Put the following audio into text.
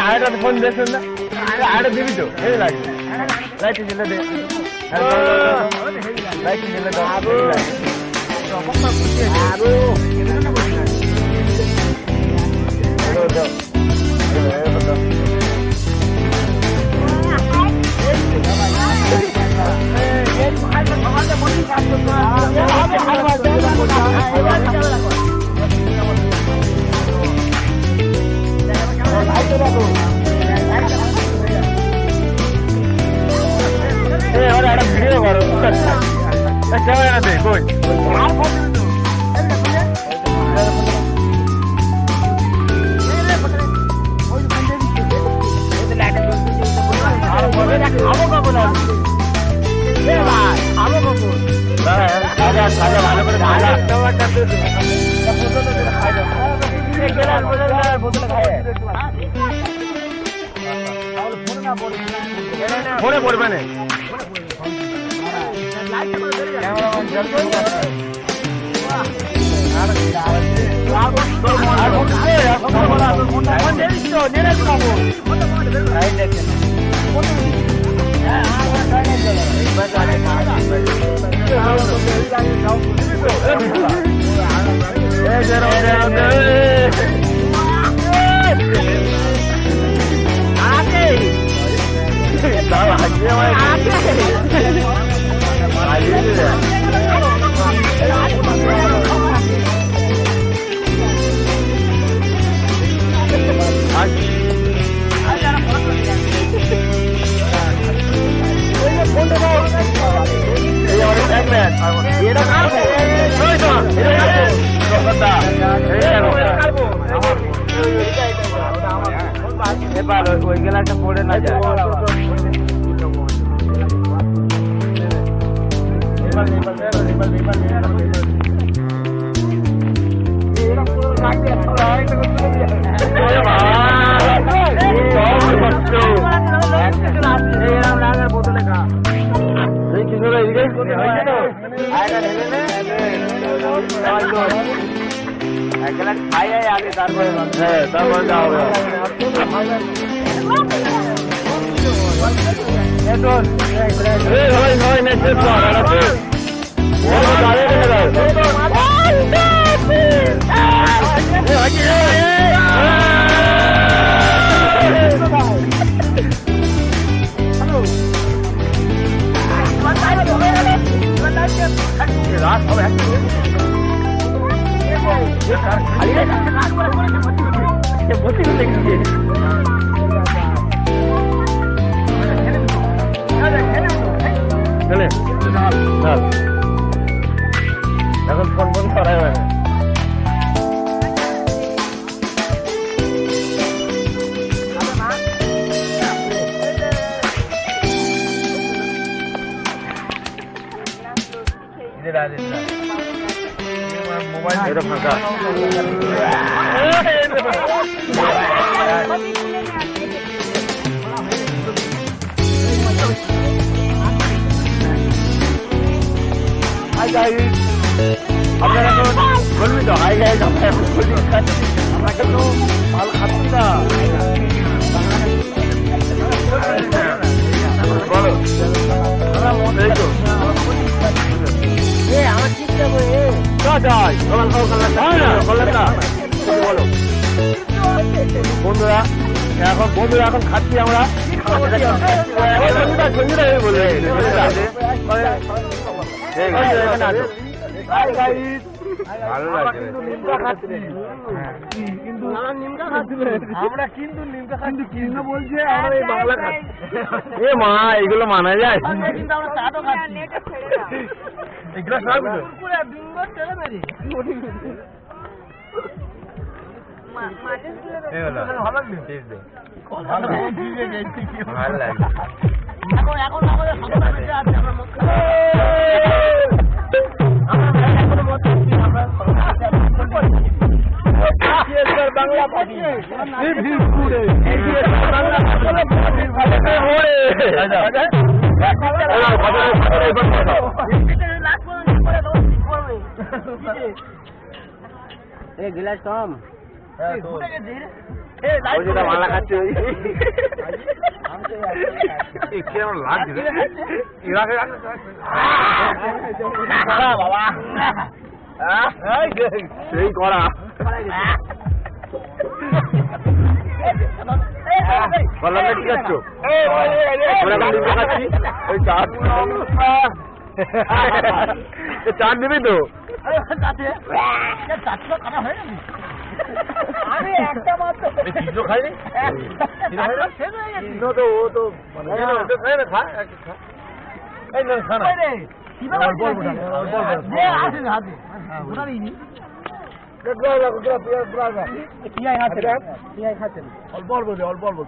আরেকটা ফোন দেখুন না, আরেকটা দিবি তো এই লাগবে লাইট জ্বলে দে, লাইট জ্বলে দাও আরো ভিডিও করো ক্যামেরা দে কই ভালো করে ফোনে পড়বে না ওই গেলাটা পড়ে না যায় আগে তারপরে তারপরে যাওয়া রাত হবে এখন ফোন ফোন করাই হয় না মোবাইল এটা ফাঁকা হাই গাইস আপনারা তো বলবি তো হাই গাইস আমরা কিন্তু মাল খাচ্ছি না বলো আমরা মনে তো আমার ঠিক যাবো বলো বন্ধুরা এখন খাচ্ছি আমরা আমরা কিন্তু বলছে এ মা এগুলো মানা যায় ভালো লাগে বাংলা এই গ্লাস কম ওই যেটা মালা খাচ্ছে ওই কেমন লাগছে বাবা সেই করা বললাম না ঠিক আছে ওই চার নেবে তো আমি একটা মাত্র খাইনি তো ও তো অল্প অল্প